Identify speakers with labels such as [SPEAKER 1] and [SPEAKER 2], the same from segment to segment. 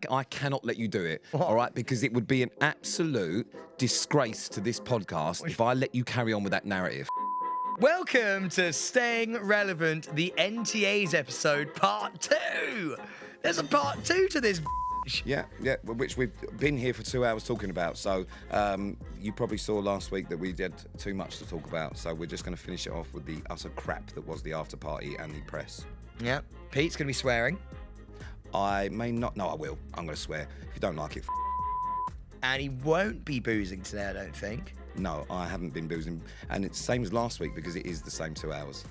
[SPEAKER 1] I cannot let you do it, all right? Because it would be an absolute disgrace to this podcast if I let you carry on with that narrative.
[SPEAKER 2] Welcome to Staying Relevant, the NTAs episode, part 2. There's a part 2 to this.
[SPEAKER 1] Yeah, which we've been here for 2 hours talking about. So you probably saw last week that we had too much to talk about. So we're just going to finish it off with the utter crap that was the after party and the press.
[SPEAKER 2] Yeah, Pete's going to be swearing.
[SPEAKER 1] I may not. No, I will. I'm going to swear. If you don't like it,
[SPEAKER 2] And he won't be boozing today, I don't think.
[SPEAKER 1] No, I haven't been boozing. And it's the same as last week because it is the same 2 hours.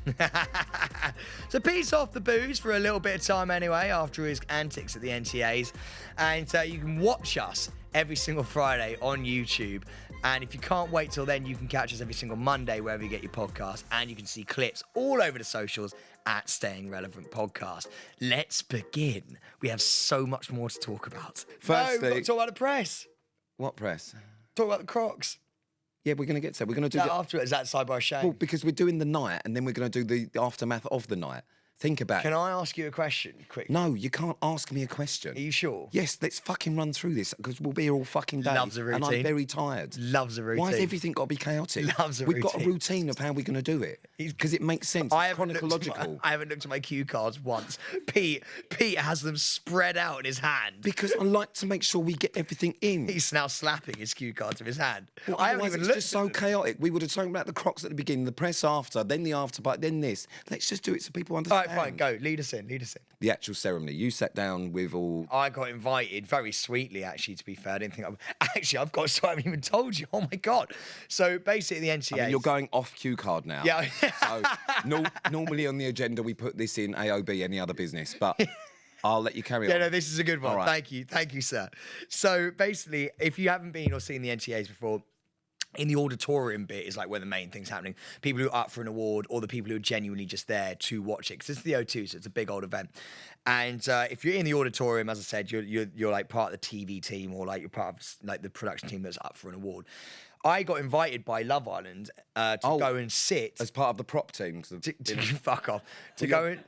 [SPEAKER 2] So Pete's off the booze for a little bit of time anyway after his antics at the NTAs. And you can watch us every single Friday on YouTube. And if you can't wait till then, you can catch us every single Monday wherever you get your podcast. And you can see clips all over the socials at Staying Relevant Podcast. Let's begin. We have so much more to talk about.
[SPEAKER 1] Firstly,
[SPEAKER 2] we've got to talk about the press.
[SPEAKER 1] What press?
[SPEAKER 2] Talk about the Crocs.
[SPEAKER 1] Yeah, we're going to get to that. We're going to do
[SPEAKER 2] That after it, is that Sidebar shame?
[SPEAKER 1] Well, because we're doing the night and then we're going to do the aftermath of the night. Think about
[SPEAKER 2] Can
[SPEAKER 1] it.
[SPEAKER 2] I ask you a question quick?
[SPEAKER 1] No, you can't ask me a question.
[SPEAKER 2] Are you sure?
[SPEAKER 1] Yes, let's fucking run through this because we'll be here all fucking day.
[SPEAKER 2] Loves a routine.
[SPEAKER 1] And I'm very tired.
[SPEAKER 2] Loves a routine.
[SPEAKER 1] Why has everything got to be chaotic?
[SPEAKER 2] Loves a
[SPEAKER 1] We've got a
[SPEAKER 2] routine.
[SPEAKER 1] routine of how we're going to do it because it makes sense.
[SPEAKER 2] I
[SPEAKER 1] It's
[SPEAKER 2] haven't
[SPEAKER 1] chronological.
[SPEAKER 2] I haven't looked at my cue cards once. Pete has them spread out in his hand.
[SPEAKER 1] Because I like to make sure we get everything in.
[SPEAKER 2] He's now slapping his cue cards with his hand.
[SPEAKER 1] Well,
[SPEAKER 2] I haven't
[SPEAKER 1] otherwise
[SPEAKER 2] even
[SPEAKER 1] it's
[SPEAKER 2] looked
[SPEAKER 1] just so
[SPEAKER 2] at them.
[SPEAKER 1] chaotic. We would have talked about the Crocs at the beginning, the press after, then the after bite, then this. Let's just do it so people
[SPEAKER 2] All
[SPEAKER 1] understand.
[SPEAKER 2] right, fine, go. Lead us in.
[SPEAKER 1] The actual ceremony. You sat down with all...
[SPEAKER 2] I got invited very sweetly, actually, to be fair. I didn't think Actually, I've got so I haven't even told you. Oh, my God. So, basically, the NCAs...
[SPEAKER 1] I mean, you're going off cue card now.
[SPEAKER 2] Yeah.
[SPEAKER 1] So, normally on the agenda, we put this in AOB, any other business, but I'll let you carry on.
[SPEAKER 2] Yeah, no, this is a good one.
[SPEAKER 1] All right.
[SPEAKER 2] Thank you, sir. So, basically, if you haven't been or seen the NCAs before, in the auditorium bit is like where the main thing's happening. People who are up for an award or the people who are genuinely just there to watch it. Because it's the O2, so it's a big old event. And if you're in the auditorium, as I said, you're like part of the TV team or like you're part of like the production team that's up for an award. I got invited by Love Island to go and sit
[SPEAKER 1] As part of the prop team.
[SPEAKER 2] fuck off to go and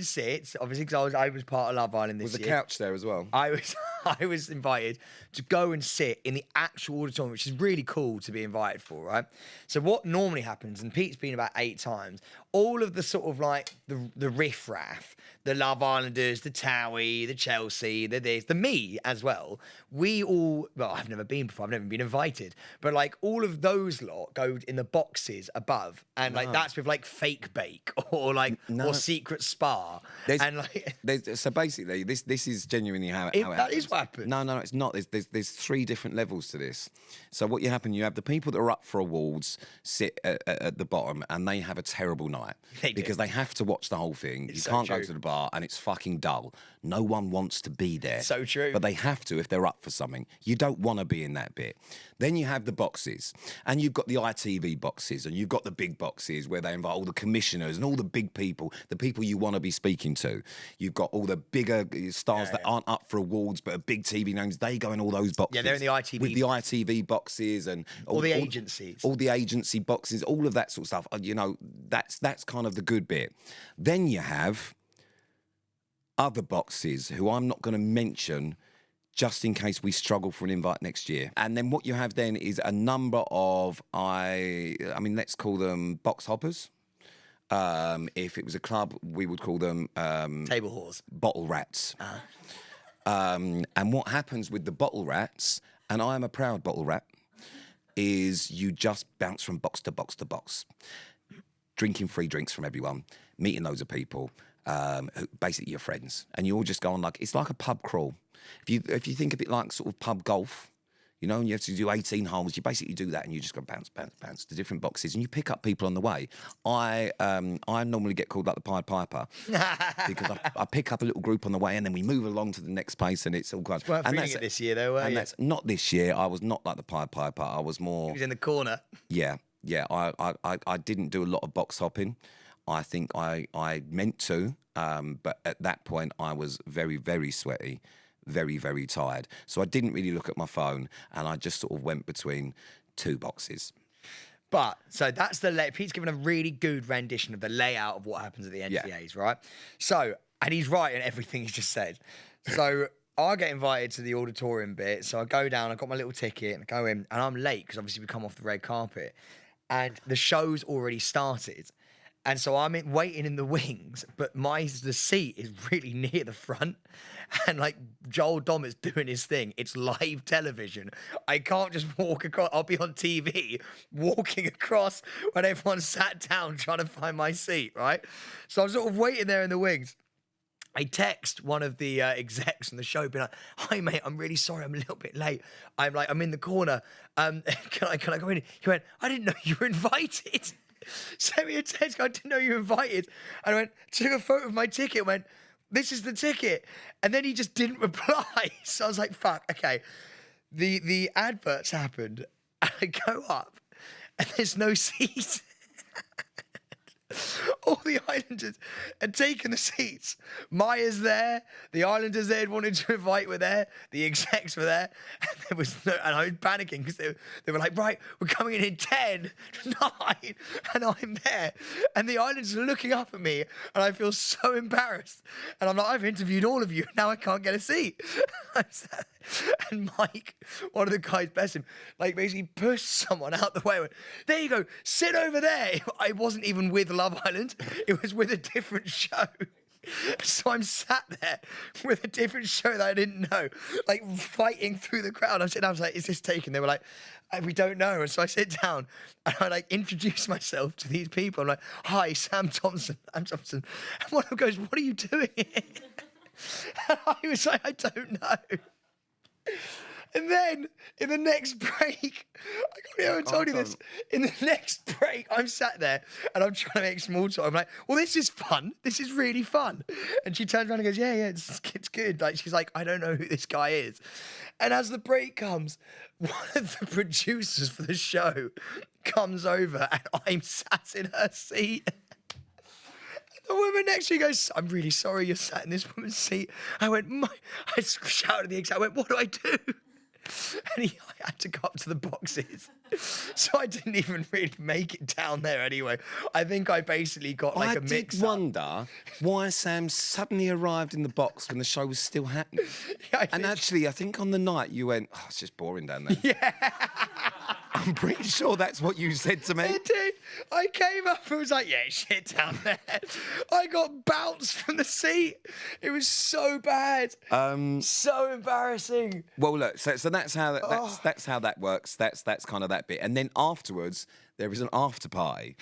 [SPEAKER 2] sit. Obviously, because I was part of Love Island this
[SPEAKER 1] Was the
[SPEAKER 2] year.
[SPEAKER 1] couch there as well?
[SPEAKER 2] I was invited to go and sit in the actual auditorium, which is really cool to be invited for, right? So what normally happens, and Pete's been about 8 times, all of the sort of like the riffraff, the Love Islanders, the Towie, the Chelsea, the this, the me as well. We all, well, I've never been before, I've never been invited, but like all of those lot go in the boxes above, and like that's with like fake bake or like or secret spa, and like
[SPEAKER 1] so basically, this is genuinely how it happens.
[SPEAKER 2] that is what happened.
[SPEAKER 1] No, it's not. There's 3 different levels to this. So what you have the people that are up for awards sit at the bottom, and they have a terrible night because they have to watch the whole thing. You can't go to the bar, and it's fucking dull. No one wants to be there.
[SPEAKER 2] So true.
[SPEAKER 1] But they have to if they're up for something. You don't want to be in that bit. Then you have the boxes, and you've got the ITV boxes, and you've got the big boxes where they invite all the commissioners and all the big people, the people you want to be speaking to. You've got all the bigger stars that aren't up for awards but are big TV names. They go in all those boxes.
[SPEAKER 2] Yeah, they're in the ITV.
[SPEAKER 1] With the ITV boxes and
[SPEAKER 2] all the agencies.
[SPEAKER 1] All the agency boxes, all of that sort of stuff. You know, that's kind of the good bit. Then you have other boxes who I'm not going to mention just in case we struggle for an invite next year. And then what you have then is a number of, I mean, let's call them box hoppers. If it was a club, we would call them...
[SPEAKER 2] Table whores.
[SPEAKER 1] Bottle rats. And what happens with the bottle rats, and I am a proud bottle rat, is you just bounce from box to box to box. Drinking free drinks from everyone, meeting loads of people, who basically your friends. And you all just go on like, it's like a pub crawl. If you think of it like sort of pub golf, you know, and you have to do 18 holes, you basically do that and you just go bounce to different boxes and you pick up people on the way. I normally get called like the Pied Piper because I pick up a little group on the way and then we move along to the next place and it's all good.
[SPEAKER 2] Weren't feeling it this year though, were you?
[SPEAKER 1] That's not this year. I was not like the Pied Piper. I was more...
[SPEAKER 2] He was in the corner.
[SPEAKER 1] Yeah. I didn't do a lot of box hopping. I think I meant to, but at that point I was very, very sweaty. Very, very tired. So I didn't really look at my phone and I just sort of went between 2 boxes.
[SPEAKER 2] But, so that's Pete's given a really good rendition of the layout of what happens at the NTAs, right? So, and he's right in everything he's just said. So I get invited to the auditorium bit. So I go down, I got my little ticket and I go in, and I'm late because obviously we come off the red carpet and the show's already started. And so I'm waiting in the wings, but the seat is really near the front. And like Joel Dom is doing his thing. It's live television. I can't just walk across. I'll be on TV walking across when everyone's sat down trying to find my seat, right? So I'm sort of waiting there in the wings. I text one of the execs on the show, being like, "Hi mate, I'm really sorry, I'm a little bit late. I'm in the corner. Can I go in?" He went, "I didn't know you were invited." Sent me a text. I didn't know you were invited. And I went, took a photo of my ticket. Went, "This is the ticket." And then he just didn't reply. So I was like, "Fuck, okay." The adverts happened. And I go up, and there's no seat. All the Islanders had taken the seats. Maya's there. The Islanders they had wanted to invite were there. The execs were there. And there was no, and I was panicking because they were like, "Right, we're coming in 10, 9, and I'm there." And the Islanders are looking up at me, and I feel so embarrassed. And I'm like, "I've interviewed all of you. Now I can't get a seat." And Mike, one of the guys, bless him, like basically pushed someone out the way. Went, "There you go, sit over there." I wasn't even with Love Island; it was with a different show. So I'm sat there with a different show that I didn't know, like fighting through the crowd. I was like, "Is this taken?" They were like, "We don't know." And so I sit down and I like introduce myself to these people. I'm like, "Hi, Sam Thompson. I'm Thompson." And one of them goes, "What are you doing here?" And I was like, "I don't know." And then in the next break, I haven't told you this. In the next break, I'm sat there and I'm trying to make small talk. I'm like, "Well, this is fun. This is really fun." And she turns around and goes, "Yeah, it's good." Like she's like, "I don't know who this guy is." And as the break comes, one of the producers for the show comes over and I'm sat in her seat. The woman next to me goes, "I'm really sorry you're sat in this woman's seat." I went, I shouted at the exec. I went, "What do I do?" And I had to go up to the boxes. So I didn't even really make it down there anyway. I think I basically got like a mix.
[SPEAKER 1] I did wonder why Sam suddenly arrived in the box when the show was still happening.
[SPEAKER 2] Yeah,
[SPEAKER 1] Actually, I think on the night you went, "Oh, it's just boring down there."
[SPEAKER 2] Yeah.
[SPEAKER 1] I'm pretty sure that's what you said to me.
[SPEAKER 2] I did. I came up and was like, "Yeah, shit down there." I got bounced from the seat. It was so bad. So embarrassing.
[SPEAKER 1] Well, look, so that's how that's how that works. That's kind of that bit, and then afterwards there is an after party,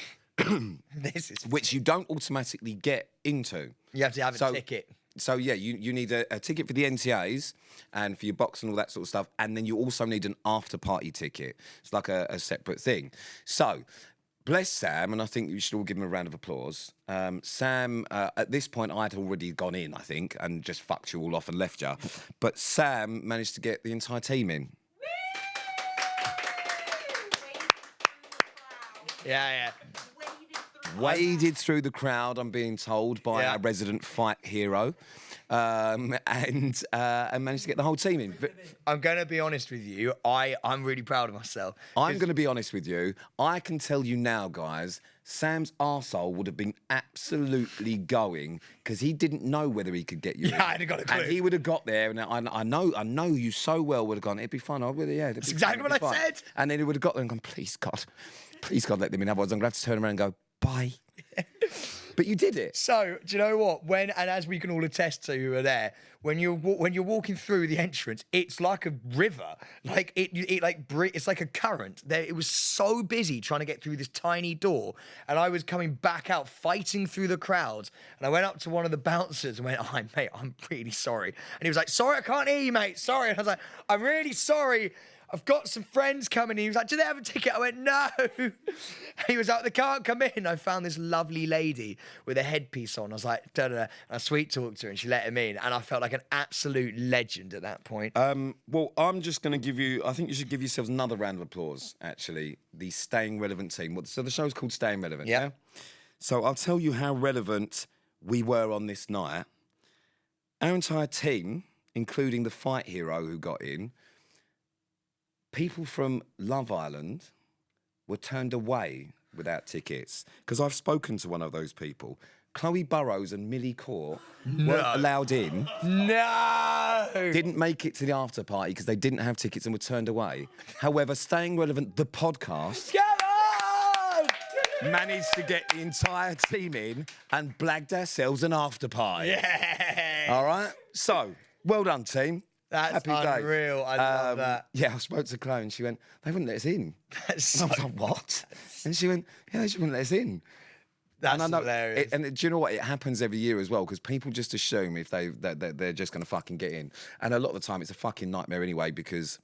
[SPEAKER 2] This is
[SPEAKER 1] which you don't automatically get into.
[SPEAKER 2] You have to have a ticket.
[SPEAKER 1] So yeah, you need a ticket for the NTAs and for your box and all that sort of stuff, and then you also need an after party ticket. It's like a separate thing. So bless Sam, and I think you should all give him a round of applause. Sam, at this point, I'd already gone in, I think, and just fucked you all off and left you. But Sam managed to get the entire team in.
[SPEAKER 2] Yeah.
[SPEAKER 1] Waded through the crowd, I'm being told, by our resident fight hero, and managed to get the whole team in. But
[SPEAKER 2] I'm going to be honest with you. I'm really proud of myself.
[SPEAKER 1] I'm going to be honest with you. I can tell you now, guys, Sam's arsehole would have been absolutely going because he didn't know whether he could get you in.
[SPEAKER 2] Yeah, I'd have got a clue.
[SPEAKER 1] And he would have got there, and I know you so well would have gone, "It'd be fun."
[SPEAKER 2] That's exactly what I said.
[SPEAKER 1] And then he would have got there and gone, please God, let them in. Otherwise, I'm going to have to turn around and go, "Bye." But you did it.
[SPEAKER 2] So, do you know what? And as we can all attest to who are there, when you're walking through the entrance, it's like a river. Like it's like a current. It was so busy trying to get through this tiny door, and I was coming back out fighting through the crowds. And I went up to one of the bouncers and went, "Oh, mate, I'm really sorry." And he was like, "Sorry, I can't hear you, mate. Sorry." And I was like, "I'm really sorry. I've got some friends coming." He was like, "Do they have a ticket?" I went, "No." And he was like, "They can't come in." I found this lovely lady with a headpiece on. I was like, da da da. And I sweet talked to her and she let him in. And I felt like an absolute legend at that point.
[SPEAKER 1] Well, I'm just going to give you, I think you should give yourselves another round of applause, actually. The Staying Relevant team. So the show's called Staying Relevant, yeah? So I'll tell you how relevant we were on this night. Our entire team, including the fight hero who got in, people from Love Island were turned away without tickets. Because I've spoken to one of those people. Chloe Burrows and Millie Court weren't allowed in.
[SPEAKER 2] No!
[SPEAKER 1] Didn't make it to the after party because they didn't have tickets and were turned away. However, Staying Relevant, the podcast,
[SPEAKER 2] Come on!
[SPEAKER 1] managed to get the entire team in and blagged ourselves an after party.
[SPEAKER 2] Yeah.
[SPEAKER 1] All right? So, well done, team.
[SPEAKER 2] That's
[SPEAKER 1] Happy day.
[SPEAKER 2] unreal. I love that.
[SPEAKER 1] Yeah, I spoke to Chloe and she went, they wouldn't let us in.
[SPEAKER 2] That's
[SPEAKER 1] And I
[SPEAKER 2] so
[SPEAKER 1] was like, what? And she went, yeah, they just wouldn't let us in.
[SPEAKER 2] That's
[SPEAKER 1] And I know,
[SPEAKER 2] hilarious.
[SPEAKER 1] and do you know what? It happens every year as well because people just assume if they're just going to fucking get in, and a lot of the time it's a fucking nightmare anyway because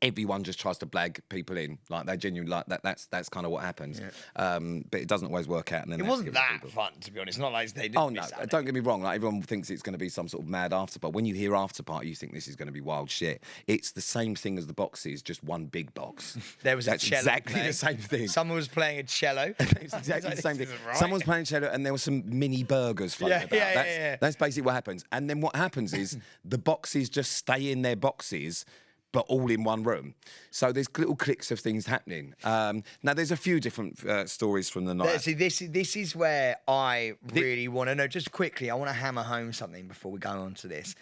[SPEAKER 1] everyone just tries to blag people in, like they genuinely like that. That's kind of what happens. But it doesn't always work out. And then
[SPEAKER 2] It
[SPEAKER 1] they have to
[SPEAKER 2] wasn't
[SPEAKER 1] give it to
[SPEAKER 2] that
[SPEAKER 1] people.
[SPEAKER 2] fun, to be honest. Not like they didn't.
[SPEAKER 1] Oh no!
[SPEAKER 2] miss out.
[SPEAKER 1] Don't get me wrong. Like everyone thinks it's going to be some sort of mad after party. When you hear after party, you think this is going to be wild shit. It's the same thing as the boxes, just one big box.
[SPEAKER 2] There was
[SPEAKER 1] That's
[SPEAKER 2] a cello
[SPEAKER 1] exactly
[SPEAKER 2] playing.
[SPEAKER 1] the same thing.
[SPEAKER 2] Someone was playing a cello.
[SPEAKER 1] It's exactly the same thing.
[SPEAKER 2] This isn't right.
[SPEAKER 1] Someone's playing cello and there were some mini burgers floating about. That's basically what happens. And then what happens is the boxes just stay in their boxes, but all in one room. So there's little cliques of things happening. Now, there's a few different stories from the night.
[SPEAKER 2] See, this is where I really want to know. Just quickly, I want to hammer home something before we go on to this.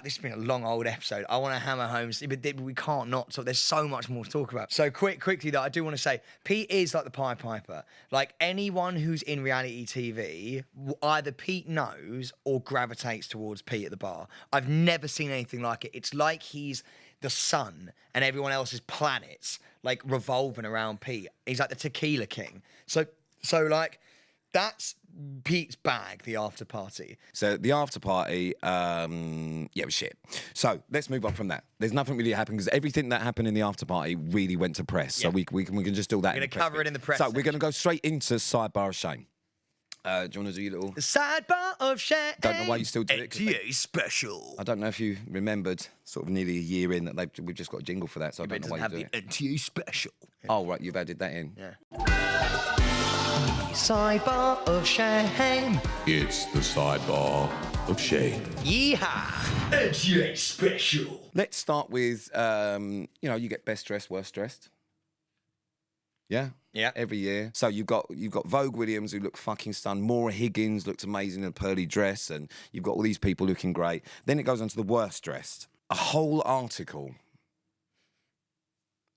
[SPEAKER 2] This has been a long old episode. I want to hammer home, but we can't not talk. There's so much more to talk about. So quickly though, I do want to say, Pete is like the Pied Piper. Like anyone who's in reality TV, either Pete knows or gravitates towards Pete at the bar. I've never seen anything like it. It's like he's the sun and everyone else's planets like revolving around Pete. He's like the tequila king. So like that's Pete's bag, the after party.
[SPEAKER 1] So the after party, it was shit. So let's move on from that. There's nothing really happened because everything that happened in the after party really went to press. So we can just do that.
[SPEAKER 2] We're going to cover it in the press
[SPEAKER 1] So we're going to go straight into Sidebar of Shame. Do you want to do your little...
[SPEAKER 2] The Sidebar of Shame.
[SPEAKER 1] Don't know why you still do it.
[SPEAKER 2] NTA special.
[SPEAKER 1] I don't know if you remembered, sort of nearly a year in, that we've just got a jingle for that, so I don't know why you do it.
[SPEAKER 2] NTA special.
[SPEAKER 1] Oh, right, you've added that in.
[SPEAKER 2] Yeah. Sidebar of Shame.
[SPEAKER 3] It's the Sidebar of Shame.
[SPEAKER 2] Yeehaw. NTA special.
[SPEAKER 1] Let's start with, you get best dressed, worst dressed. Yeah?
[SPEAKER 2] Yeah.
[SPEAKER 1] Every year. So you've got Vogue Williams, who looked fucking stunned. Maura Higgins looked amazing in a pearly dress, and you've got all these people looking great. Then it goes on to the worst dressed. A whole article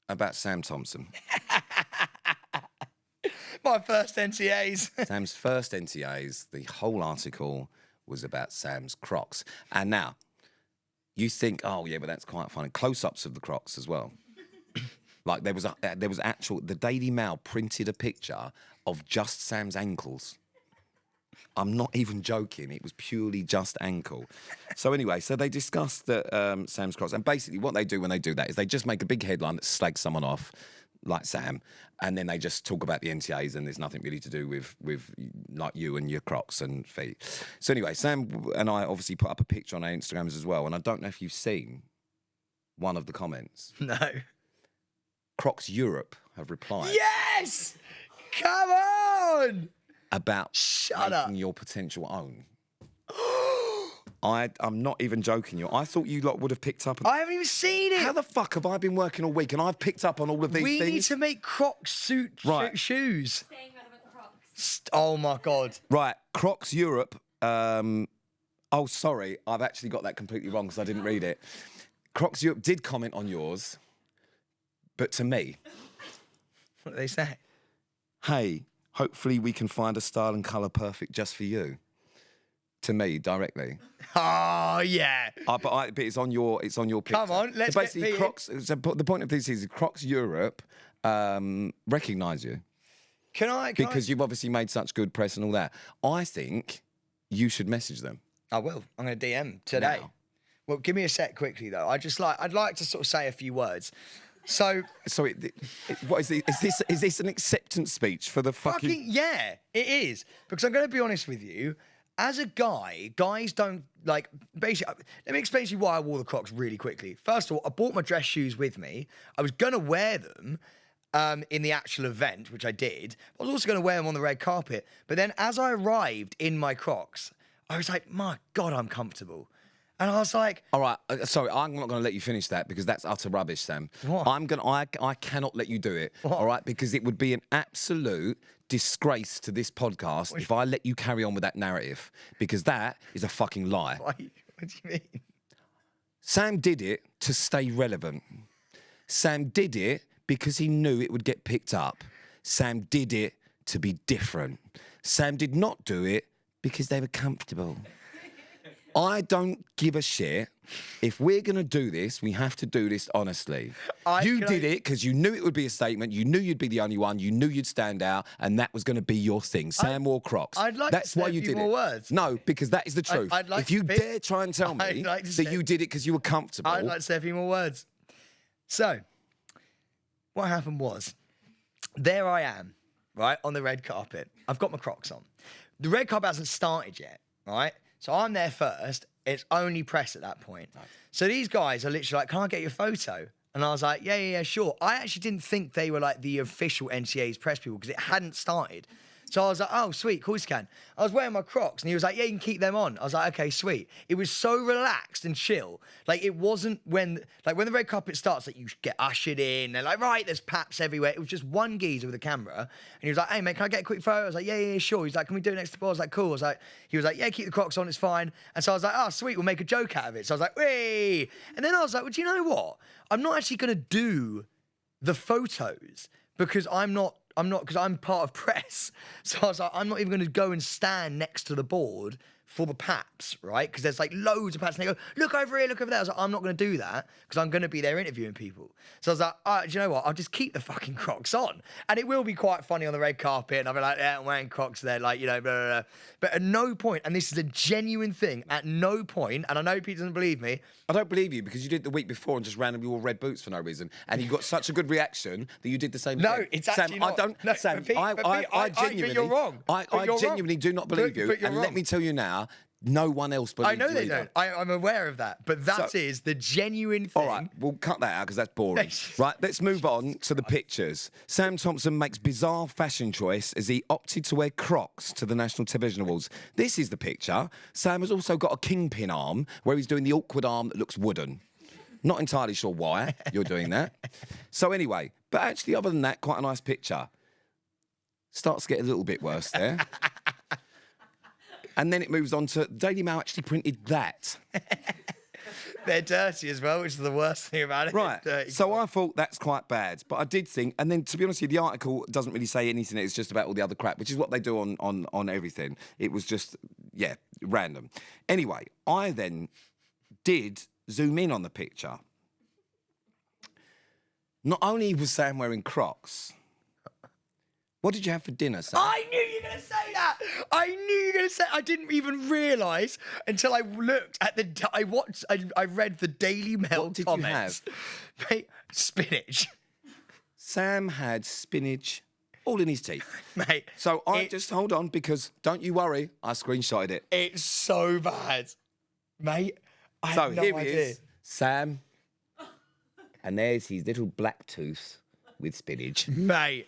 [SPEAKER 1] about Sam Thompson.
[SPEAKER 2] My first NTAs.
[SPEAKER 1] Sam's first NTAs, the whole article was about Sam's Crocs. And now, you think, oh yeah, but that's quite funny. Close-ups of the Crocs as well. Like there was the Daily Mail printed a picture of just Sam's ankles. I'm not even joking. It was purely just ankle. So anyway, so they discussed that Sam's Crocs, and basically what they do when they do that is they just make a big headline that slags someone off, like Sam, and then they just talk about the NTAs, and there's nothing really to do with like you and your Crocs and feet. So anyway, Sam and I obviously put up a picture on our Instagrams as well, and I don't know if you've seen one of the comments.
[SPEAKER 2] No.
[SPEAKER 1] Crocs Europe have replied.
[SPEAKER 2] Yes! Come on!
[SPEAKER 1] About
[SPEAKER 2] Shut
[SPEAKER 1] making
[SPEAKER 2] up.
[SPEAKER 1] your potential own. I'm not even joking you. I thought you lot would have picked up.
[SPEAKER 2] I haven't even seen it.
[SPEAKER 1] How the fuck have I been working all week and I've picked up on all of these
[SPEAKER 2] We
[SPEAKER 1] things?
[SPEAKER 2] need to make Crocs
[SPEAKER 1] Right.
[SPEAKER 2] shoes.
[SPEAKER 4] Staying relevant Crocs.
[SPEAKER 2] Oh my God.
[SPEAKER 1] Right, Crocs Europe. Oh, sorry, I've actually got that completely wrong because I didn't read it. Crocs Europe did comment on yours, but to me,
[SPEAKER 2] What do they say?
[SPEAKER 1] hey, hopefully we can find a style and colour perfect just for you. To me, directly.
[SPEAKER 2] Oh yeah.
[SPEAKER 1] But it's on your picture.
[SPEAKER 2] Come on, let's
[SPEAKER 1] so
[SPEAKER 2] get
[SPEAKER 1] basically
[SPEAKER 2] Pete in.
[SPEAKER 1] Crocs. So the point of this is Crocs Europe recognise you because you've obviously made such good press and all that. I think you should message them.
[SPEAKER 2] I will. I'm going to DM today.
[SPEAKER 1] Now.
[SPEAKER 2] Well, give me a sec quickly though. I'd like to sort of say a few words. So
[SPEAKER 1] Sorry, what is this? Is this an acceptance speech for the
[SPEAKER 2] fucking yeah, it is. Because I'm going to be honest with you. As a guy, guys don't like. Basically, let me explain to you why I wore the Crocs really quickly. First of all, I bought my dress shoes with me. I was gonna wear them in the actual event, which I did. I was also gonna wear them on the red carpet. But then, as I arrived in my Crocs, I was like, "My God, I'm comfortable." And I was like,
[SPEAKER 1] All right, sorry, I'm not going to let you finish that because that's utter rubbish, Sam.
[SPEAKER 2] What?
[SPEAKER 1] I cannot let you do it.
[SPEAKER 2] What?
[SPEAKER 1] All right, because it would be an absolute disgrace to this podcast if I let you carry on with that narrative, because that is a fucking lie.
[SPEAKER 2] what do you mean?
[SPEAKER 1] Sam did it to stay relevant. Sam did it because he knew it would get picked up. Sam did it to be different. Sam did not do it because they were comfortable. I don't give a shit. If we're going to do this, we have to do this honestly. You did it because you knew it would be a statement. You knew you'd be the only one. You knew you'd stand out, and that was going to be your thing. Sam wore Crocs.
[SPEAKER 2] I'd like
[SPEAKER 1] That's
[SPEAKER 2] to say
[SPEAKER 1] why
[SPEAKER 2] a
[SPEAKER 1] you
[SPEAKER 2] few
[SPEAKER 1] did
[SPEAKER 2] more
[SPEAKER 1] it.
[SPEAKER 2] words.
[SPEAKER 1] No, because that is the truth.
[SPEAKER 2] I'd like
[SPEAKER 1] if you
[SPEAKER 2] to
[SPEAKER 1] dare try and tell me
[SPEAKER 2] I'd like to
[SPEAKER 1] that
[SPEAKER 2] say-
[SPEAKER 1] you did it because you were comfortable,
[SPEAKER 2] I'd like to say a few more words. So, what happened was, there I am, right, on the red carpet. I've got my Crocs on. The red carpet hasn't started yet, right? So I'm there first. It's only press at that point. Nice. So these guys are literally like, can I get your photo? And I was like, yeah, sure. I actually didn't think they were like the official NTAs press people because it hadn't started. So I was like, oh, sweet, of course you can. I was wearing my Crocs and he was like, yeah, you can keep them on. I was like, okay, sweet. It was so relaxed and chill. Like it wasn't when the red carpet starts, like you get ushered in. They're like, right, there's paps everywhere. It was just one geezer with a camera. And he was like, hey, mate, can I get a quick photo? I was like, yeah, sure. He's like, can we do it next to the bar? I was like, cool. He was like, yeah, keep the Crocs on, it's fine. And so I was like, oh, sweet, we'll make a joke out of it. So I was like, whee. And then I was like, well, do you know what? I'm not actually going to do the photos because because I'm part of press. So I was like, I'm not even going to go and stand next to the board for the paps, right? Because there's like loads of paps and they go, look over here, look over there. I was like, I'm not going to do that because I'm going to be there interviewing people. So I was like, all right, do you know what? I'll just keep the fucking Crocs on. And it will be quite funny on the red carpet. And I'll be like, yeah, I'm wearing Crocs there, like, you know, blah, blah, blah. But at no point, and this is a genuine thing, at no point, and I know Pete doesn't believe me.
[SPEAKER 1] I don't believe you because you did the week before and just randomly wore red boots for no reason, and you got such a good reaction that you did the same thing.
[SPEAKER 2] No, it's actually
[SPEAKER 1] Sam,
[SPEAKER 2] not.
[SPEAKER 1] I don't.
[SPEAKER 2] No,
[SPEAKER 1] Sam,
[SPEAKER 2] but Pete,
[SPEAKER 1] I genuinely.
[SPEAKER 2] but you're wrong.
[SPEAKER 1] I genuinely do not believe you.
[SPEAKER 2] But you're
[SPEAKER 1] And
[SPEAKER 2] wrong.
[SPEAKER 1] let me tell you now, no one else believes
[SPEAKER 2] I know
[SPEAKER 1] you
[SPEAKER 2] they
[SPEAKER 1] either.
[SPEAKER 2] don't. I'm aware of that. But that is the genuine thing.
[SPEAKER 1] All right, we'll cut that out because that's boring. Right, let's move on to the pictures. Sam Thompson makes bizarre fashion choice as he opted to wear Crocs to the National Television Awards. This is the picture. Sam has also got a kingpin arm where he's doing the awkward arm that looks wooden. Not entirely sure why you're doing that. So anyway, but actually other than that, quite a nice picture. Starts to get a little bit worse there. And then it moves on to Daily Mail actually printed that.
[SPEAKER 2] They're dirty as well, which is the worst thing about it.
[SPEAKER 1] Right.
[SPEAKER 2] Dirty
[SPEAKER 1] So
[SPEAKER 2] Crocs.
[SPEAKER 1] I thought that's quite bad. But I did think, and then to be honest with you, the article doesn't really say anything. It's just about all the other crap, which is what they do on everything. It was just, yeah, random. Anyway, I then did zoom in on the picture. Not only was Sam wearing Crocs, what did you have for dinner, Sam?
[SPEAKER 2] I knew you were going to say that. I knew you were going to say. I didn't even realise until I looked at I read the Daily Mail
[SPEAKER 1] What did you
[SPEAKER 2] comments. Mate, spinach.
[SPEAKER 1] Sam had spinach all in his teeth.
[SPEAKER 2] Mate.
[SPEAKER 1] So just hold on because don't you worry, I screenshotted it.
[SPEAKER 2] It's so bad. Mate, I have no
[SPEAKER 1] Here
[SPEAKER 2] idea.
[SPEAKER 1] he is, Sam. And there's his little black tooth with spinach.
[SPEAKER 2] Mate,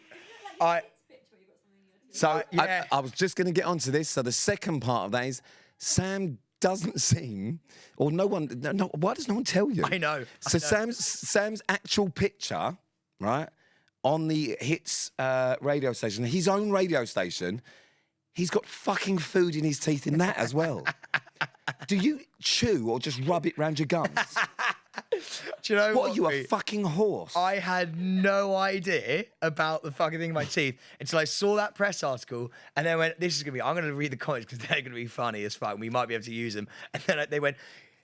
[SPEAKER 1] So
[SPEAKER 2] yeah.
[SPEAKER 1] I was just going to get onto this. So the second part of that is Sam doesn't seem, or no one. No, why does no one tell you?
[SPEAKER 2] I know.
[SPEAKER 1] So Sam's actual picture, right, on the Hits radio station, his own radio station, he's got fucking food in his teeth in that as well. Do you chew or just rub it round your gums?
[SPEAKER 2] Do you know
[SPEAKER 1] What are you, a
[SPEAKER 2] Pete?
[SPEAKER 1] fucking horse?
[SPEAKER 2] I had no idea about the fucking thing in my teeth until I saw that press article and then went, this is going to be, I'm going to read the comments because they're going to be funny as fuck and we might be able to use them. And then they went,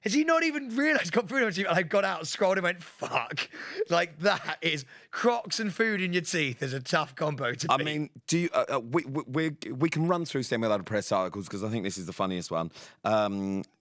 [SPEAKER 2] has he not even realised he's got food in my teeth? And I got out, scrolled and went, fuck. Like that is Crocs and food in your teeth is a tough combo to
[SPEAKER 1] I
[SPEAKER 2] beat.
[SPEAKER 1] mean, do you? We can run through some of the other press articles because I think this is the funniest one.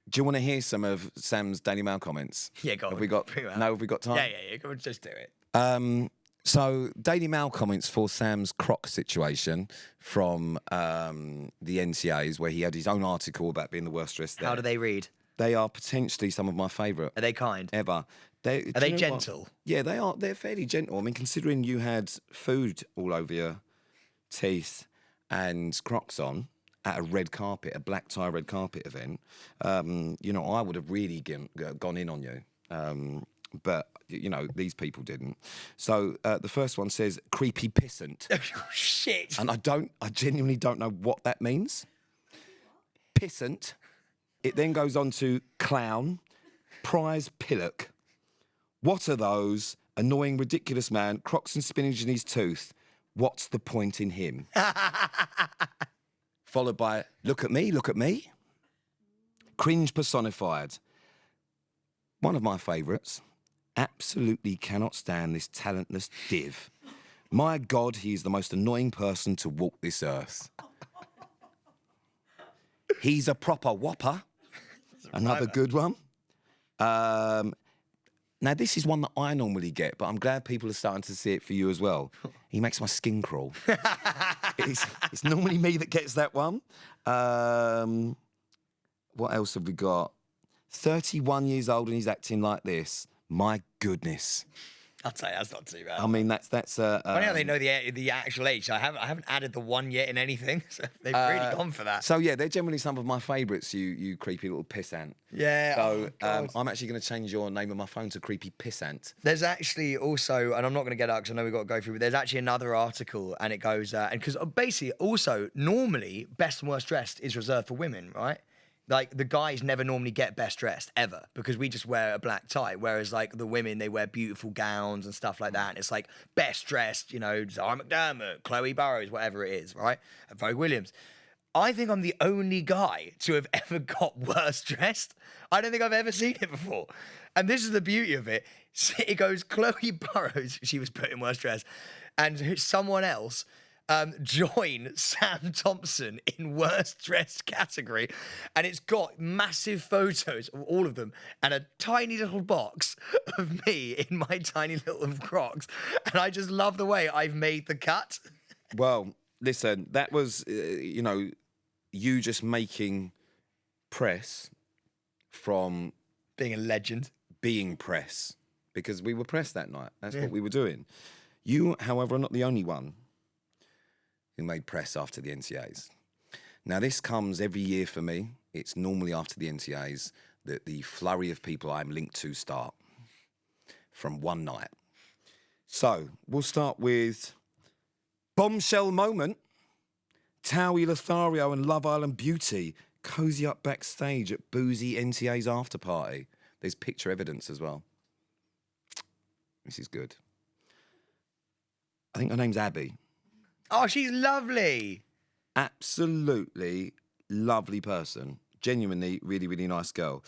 [SPEAKER 1] Do you want to hear some of Sam's Daily Mail comments?
[SPEAKER 2] Yeah, go on.
[SPEAKER 1] Have we got?
[SPEAKER 2] Bring it out.
[SPEAKER 1] No, have we got time?
[SPEAKER 2] Yeah, go on, just do it.
[SPEAKER 1] So Daily Mail comments for Sam's Crocs situation from the NTAs, where he had his own article about being the worst dressed there.
[SPEAKER 2] How do they read?
[SPEAKER 1] They are potentially some of my favourite
[SPEAKER 2] Are they kind?
[SPEAKER 1] ever.
[SPEAKER 2] Are
[SPEAKER 1] do
[SPEAKER 2] they
[SPEAKER 1] you know what?
[SPEAKER 2] gentle?
[SPEAKER 1] Yeah, they are. They're fairly gentle. I mean, considering you had food all over your teeth and Crocs on, at a red carpet, a black tie red carpet event, you know, I would have really gone in on you. But, you know, these people didn't. So the first one says, creepy pissant.
[SPEAKER 2] Oh, shit.
[SPEAKER 1] And I genuinely don't know what that means. Pissant. It then goes on to clown, prize pillock. What are those? Annoying, ridiculous man, Crocs and spinach in his tooth. What's the point in him? Followed by, look at me, look at me. Cringe personified. One of my favourites. Absolutely cannot stand this talentless div. My God, he is the most annoying person to walk this earth. He's a proper whopper. Another good one. Now, this is one that I normally get, but I'm glad people are starting to see it for you as well. He makes my skin crawl. It's normally me that gets that one. What else have we got? 31 years old and he's acting like this. My goodness.
[SPEAKER 2] I'll tell you, that's not too bad.
[SPEAKER 1] I mean, that's
[SPEAKER 2] Funny how they know the actual age. I haven't added the one yet in anything, so they've really gone for that.
[SPEAKER 1] So yeah, they're generally some of my favourites. You creepy little pissant.
[SPEAKER 2] Yeah.
[SPEAKER 1] So
[SPEAKER 2] God.
[SPEAKER 1] I'm actually going to change your name on my phone to creepy pissant.
[SPEAKER 2] There's actually also, and I'm not going to get out because I know we've got to go through, but there's actually another article, and it goes, and because basically also normally best and worst dressed is reserved for women, right? Like the guys never normally get best dressed ever because we just wear a black tie, whereas like the women, they wear beautiful gowns and stuff like that. And it's like best dressed, you know, Zara McDermott, Chloe Burrows, whatever it is, right? And Vogue Williams. I think I'm the only guy to have ever got worse dressed. I don't think I've ever seen it before. And this is the beauty of it. It goes Chloe Burrows, she was put in worst dress, and someone else join Sam Thompson in worst dressed category, and it's got massive photos of all of them and a tiny little box of me in my tiny little Crocs, and I just love the way I've made the cut.
[SPEAKER 1] Well, listen, that was you know, you just making press from
[SPEAKER 2] Being a legend.
[SPEAKER 1] being press, because we were press that night. That's what we were doing. You, however, are not the only one who made press after the NTAs. Now, this comes every year for me. It's normally after the NTAs that the flurry of people I'm linked to start from one night. So, we'll start with bombshell moment. Towie Lothario and Love Island Beauty cozy up backstage at boozy NTAs after party. There's picture evidence as well. This is good. I think her name's Abby.
[SPEAKER 2] Oh, she's lovely.
[SPEAKER 1] Absolutely lovely person. Genuinely, really, really nice girl.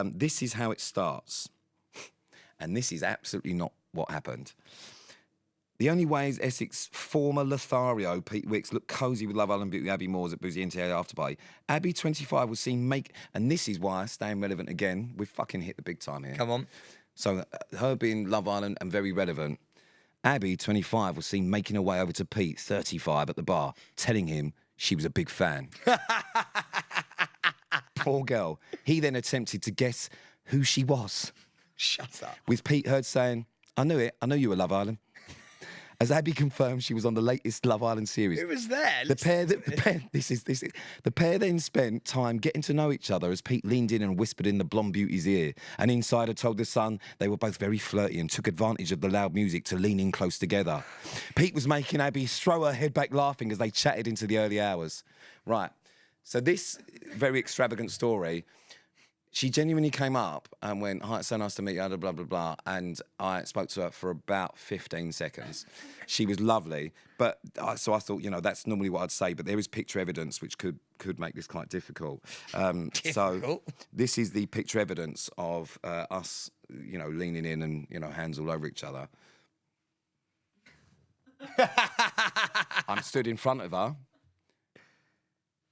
[SPEAKER 1] This is how it starts. And this is absolutely not what happened. The only way is Essex former Lothario, Pete Wicks, looked cosy with Love Island Beauty Abby Moores at Boozy NTA after party. Abby, 25, was seen and this is why, staying relevant again, we've fucking hit the big time here.
[SPEAKER 2] Come on.
[SPEAKER 1] So her being Love Island and very relevant. Abby, 25, was seen making her way over to Pete, 35, at the bar, telling him she was a big fan. Poor girl. He then attempted to guess who she was.
[SPEAKER 2] Shut up.
[SPEAKER 1] With Pete Heard saying, I knew it. I knew you were Love Island. As Abby confirmed, she was on the latest Love Island series.
[SPEAKER 2] Who was there?
[SPEAKER 1] The pair then spent time getting to know each other as Pete leaned in and whispered in the blonde beauty's ear. An insider told The Sun they were both very flirty and took advantage of the loud music to lean in close together. Pete was making Abby throw her head back laughing as they chatted into the early hours. Right. So this very extravagant story, she genuinely came up and went, hi, it's so nice to meet you, blah, blah, blah. And I spoke to her for about 15 seconds. She was lovely. But so I thought, you know, that's normally what I'd say. But there is picture evidence which could make this quite difficult. So this is the picture evidence of us, you know, leaning in and, you know, hands all over each other. I'm stood in front of her.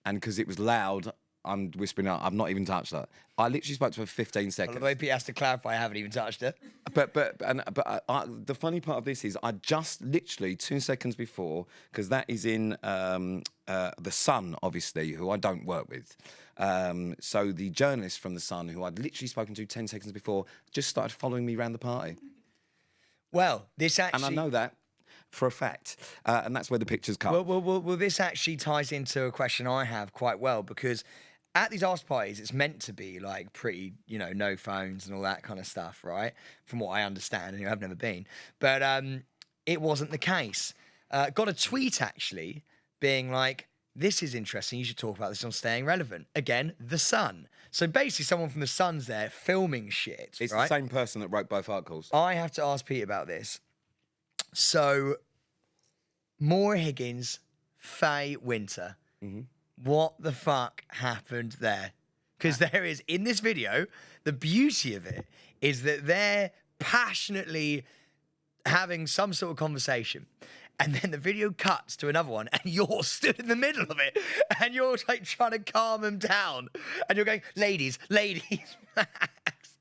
[SPEAKER 1] And because it was loud, I'm whispering out, I've not even touched her. I literally spoke to her for 15 seconds.
[SPEAKER 2] Well, the way Pete has to clarify, I haven't even touched her.
[SPEAKER 1] But the funny part of this is I just literally 2 seconds before, because that is in The Sun, obviously, who I don't work with. So the journalist from The Sun, who I'd literally spoken to 10 seconds before, just started following me around the party.
[SPEAKER 2] Well, this actually...
[SPEAKER 1] And I know that. for a fact. And that's where the pictures come.
[SPEAKER 2] Well, this actually ties into a question I have quite well, because at these after parties, it's meant to be like pretty, no phones and all that kind of stuff, right? From what I understand, and I've never been. But it wasn't the case. Got a tweet, actually, being like, this is interesting, you should talk about this on Staying Relevant. Again, The Sun. So basically someone from The Sun's there filming shit,
[SPEAKER 1] It's
[SPEAKER 2] right?
[SPEAKER 1] the same person that wrote both articles.
[SPEAKER 2] I have to ask Pete about this. So, Maura Higgins, Faye Winter. What the fuck happened there? Because there is, in this video, the beauty of it is that they're passionately having some sort of conversation. And then the video cuts to another one, and you're stood in the middle of it, and you're like trying to calm them down. And you're going, ladies, relax.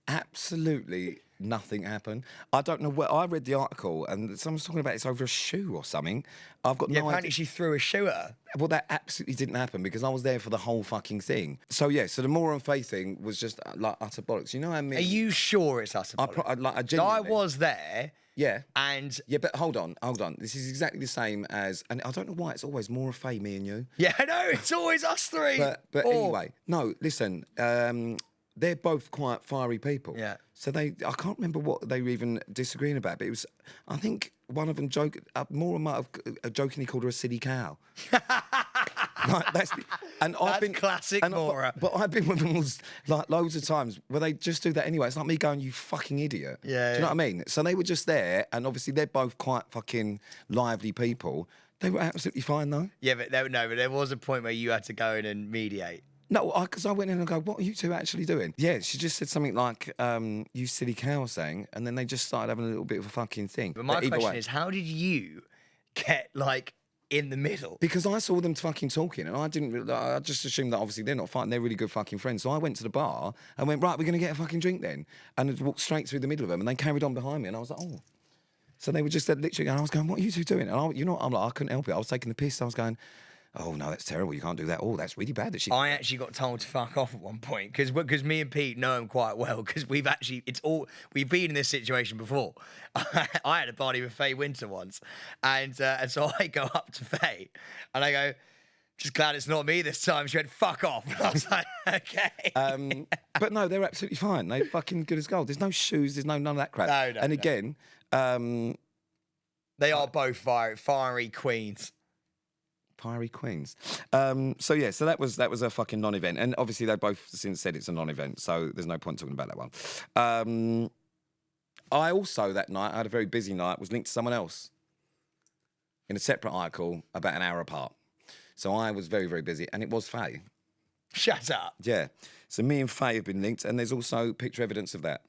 [SPEAKER 1] Absolutely nothing happened. I don't know where I read the article, and someone's talking about it's over a shoe or something. I've got no
[SPEAKER 2] Apparently
[SPEAKER 1] idea.
[SPEAKER 2] she threw a shoe at her.
[SPEAKER 1] Well, that absolutely didn't happen because I was there for the whole fucking thing. So the Maura and Faye thing was just like utter bollocks. You know what I mean?
[SPEAKER 2] Are you sure it's us?
[SPEAKER 1] I
[SPEAKER 2] I
[SPEAKER 1] genuinely.
[SPEAKER 2] was there.
[SPEAKER 1] Yeah.
[SPEAKER 2] And
[SPEAKER 1] Yeah, but hold on. This is exactly the same as, and I don't know why it's always Maura, Faye, me and you.
[SPEAKER 2] yeah, I know, it's always us three.
[SPEAKER 1] But anyway, no, listen, they're both quite fiery people.
[SPEAKER 2] Yeah.
[SPEAKER 1] So I can't remember what they were even disagreeing about, but it was, I think one of them Maura might have jokingly called her a silly cow. That's
[SPEAKER 2] classic Maura.
[SPEAKER 1] But I've been with them like loads of times where they just do that anyway. It's like me going, you fucking idiot.
[SPEAKER 2] Yeah,
[SPEAKER 1] Do you know what I mean? So they were just there, and obviously they're both quite fucking lively people. They were absolutely fine though.
[SPEAKER 2] Yeah, but there was a point where you had to go in and mediate.
[SPEAKER 1] No, because I went in and go, what are you two actually doing? Yeah, she just said something like, you silly cow saying, and then they just started having a little bit of a fucking thing.
[SPEAKER 2] But my question is, how did you get like in the middle?
[SPEAKER 1] Because I saw them fucking talking, and I just assumed that obviously they're not fighting, they're really good fucking friends. So I went to the bar and went, right, we're going to get a fucking drink then. And I walked straight through the middle of them, and they carried on behind me, and I was like, oh. So they were just literally going, I was going, what are you two doing? And I'm like, I couldn't help it. I was taking the piss. I was going, oh no, that's terrible. You can't do that. Oh, that's really bad. That she.
[SPEAKER 2] I actually got told to fuck off at one point because me and Pete know him quite well because we've been in this situation before. I had a party with Faye Winter once, and so I go up to Faye and I go, just glad it's not me this time. She went, fuck off. And I was like, okay.
[SPEAKER 1] But no, they're absolutely fine. They're fucking good as gold. There's no shoes. There's none of that crap.
[SPEAKER 2] No,
[SPEAKER 1] and again,
[SPEAKER 2] they are both fiery queens.
[SPEAKER 1] Fiery queens. So that was a fucking non-event, and obviously they both since said it's a non-event, so there's no point talking about that one. I also that night I had a very busy night. Was linked to someone else in a separate article about an hour apart. So I was very very busy, and it was Faye.
[SPEAKER 2] Shut up.
[SPEAKER 1] Yeah. So me and Faye have been linked, and there's also picture evidence of that.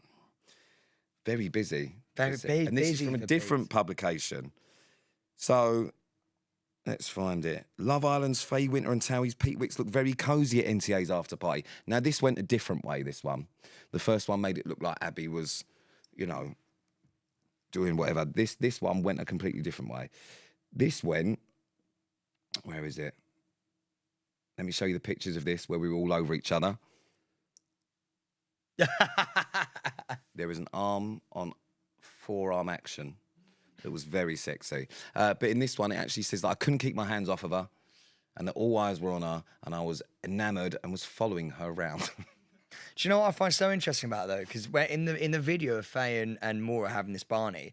[SPEAKER 1] Very busy.
[SPEAKER 2] Very busy.
[SPEAKER 1] And this is from a different publication. So. Let's find it. Love Island's Faye Winter and Towie's Pete Wicks look very cosy at NTA's after party. Now, this went a different way, this one. The first one made it look like Abby was, doing whatever. This one went a completely different way. This went... Where is it? Let me show you the pictures of this where we were all over each other. There is an arm-on forearm action. It was very sexy. But in this one, it actually says that I couldn't keep my hands off of her and that all eyes were on her and I was enamoured and was following her around.
[SPEAKER 2] Do you know what I find so interesting about it, though? Because in the video of Faye and Maura having this Barney,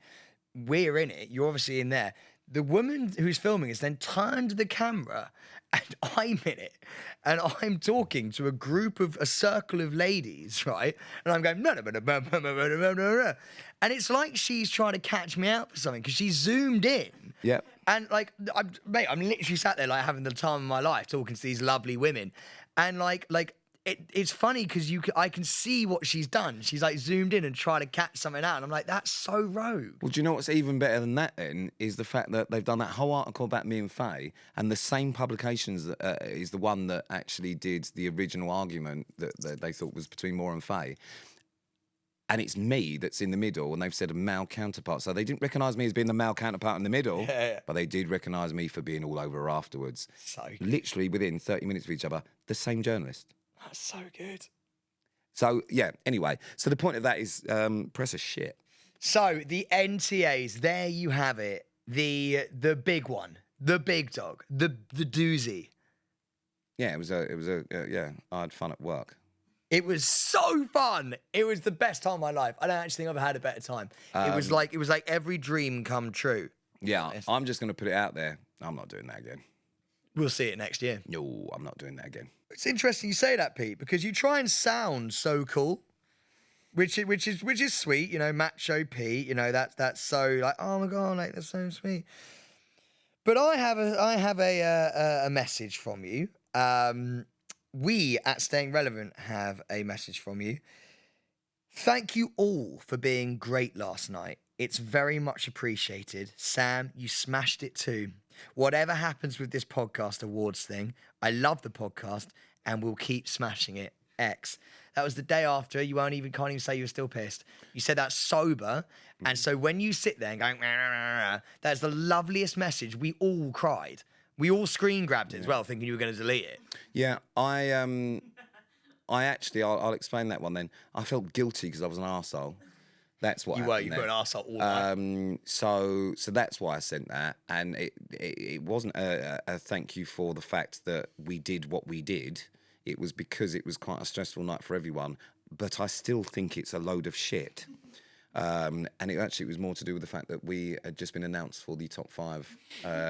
[SPEAKER 2] we're in it. You're obviously in there. The woman who's filming has then turned the camera and I'm in it. And I'm talking to a circle of ladies, right? And I'm going, no. And it's like she's trying to catch me out for something because she's zoomed in.
[SPEAKER 1] Yep.
[SPEAKER 2] And like, I'm literally sat there like having the time of my life talking to these lovely women. And it's funny because I can see what she's done. She's like zoomed in and tried to catch something out. And I'm like, that's so rogue.
[SPEAKER 1] Well, do you know what's even better than that then? Is the fact that they've done that whole article about me and Faye, and the same publications is the one that actually did the original argument that they thought was between Maura and Faye. And it's me that's in the middle, and they've said a male counterpart. So they didn't recognise me as being the male counterpart in the middle, but they did recognise me for being all over her afterwards.
[SPEAKER 2] So
[SPEAKER 1] literally within 30 minutes of each other, the same journalist.
[SPEAKER 2] That's so good.
[SPEAKER 1] So, yeah, anyway. So the point of that is press a shit.
[SPEAKER 2] So the NTAs, there you have it. the big one, the big dog, the doozy.
[SPEAKER 1] Yeah, it was yeah. I had fun at work.
[SPEAKER 2] It was so fun. It was the best time of my life. I don't actually think I've had a better time. It was like every dream come true.
[SPEAKER 1] Yeah, I'm just going to put it out there. I'm not doing that again.
[SPEAKER 2] We'll see it next year.
[SPEAKER 1] No, I'm not doing that again.
[SPEAKER 2] It's interesting you say that, Pete, because you try and sound so cool, which is sweet. You know, macho Pete. You know, that's so like, oh my god, like that's so sweet. But I have a message from you. We at Staying Relevant have a message from you. Thank you all for being great last night. It's very much appreciated. Sam, you smashed it too. Whatever happens with this podcast awards thing, I love the podcast and we'll keep smashing it. X. That was the day after. You can't even say you were still pissed. You said that sober. And so when you sit there and going, rah, rah, rah, rah, that's the loveliest message. We all cried. We all screen grabbed it as well, thinking you were going to delete it.
[SPEAKER 1] Yeah, I actually, I'll explain that one then. I felt guilty because I was an arsehole. That's what
[SPEAKER 2] you
[SPEAKER 1] happened
[SPEAKER 2] were. You were an arsehole all night.
[SPEAKER 1] So that's why I sent that, and it wasn't a thank you for the fact that we did what we did. It was because it was quite a stressful night for everyone. But I still think it's a load of shit. And it actually was more to do with the fact that we had just been announced for the top 5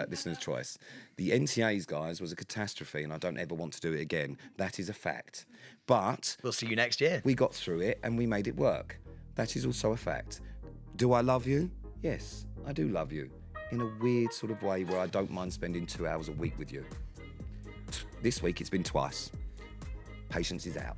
[SPEAKER 1] listeners' choice. The NTAs, guys, was a catastrophe, and I don't ever want to do it again. That is a fact. But
[SPEAKER 2] we'll see you next year.
[SPEAKER 1] We got through it, and we made it work. That is also a fact. Do I love you? Yes, I do love you. In a weird sort of way where I don't mind spending 2 hours a week with you. This week it's been twice. Patience is out.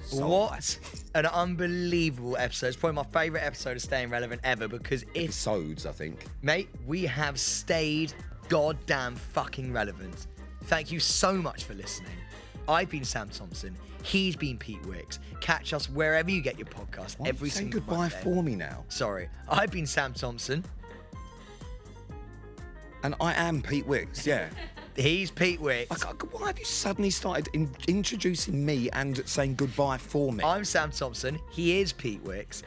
[SPEAKER 1] So
[SPEAKER 2] what
[SPEAKER 1] nice.
[SPEAKER 2] An unbelievable episode. It's probably my favourite episode of Staying Relevant ever because
[SPEAKER 1] episodes, I think.
[SPEAKER 2] Mate, we have stayed goddamn fucking relevant. Thank you so much for listening. I've been Sam Thompson. He's been Pete Wicks. Catch us wherever you get your podcast every single
[SPEAKER 1] goodbye
[SPEAKER 2] Monday.
[SPEAKER 1] For me now.
[SPEAKER 2] Sorry. I've been Sam Thompson.
[SPEAKER 1] And I am Pete Wicks, yeah.
[SPEAKER 2] He's Pete Wicks.
[SPEAKER 1] Why have you suddenly started introducing me and saying goodbye for me?
[SPEAKER 2] I'm Sam Thompson. He is Pete Wicks.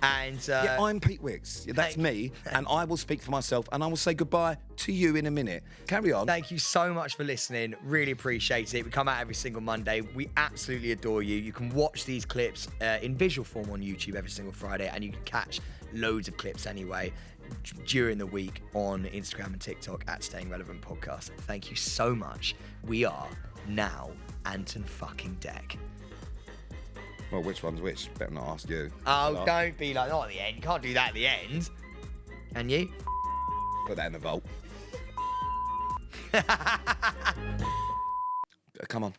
[SPEAKER 2] And
[SPEAKER 1] yeah, I'm Pete Wicks. Yeah, that's me. And I will speak for myself and I will say goodbye to you in a minute. Carry on.
[SPEAKER 2] Thank you so much for listening. Really appreciate it. We come out every single Monday. We absolutely adore you. You can watch these clips in visual form on YouTube every single Friday, and you can catch loads of clips anyway during the week on Instagram and TikTok at Staying Relevant Podcast. Thank you so much. We are now Anton fucking Deck.
[SPEAKER 1] Well, which one's which? Better not ask you.
[SPEAKER 2] Oh, don't be like, not at the end. You can't do that at the end. Can you?
[SPEAKER 1] Put that in the vault. Come on.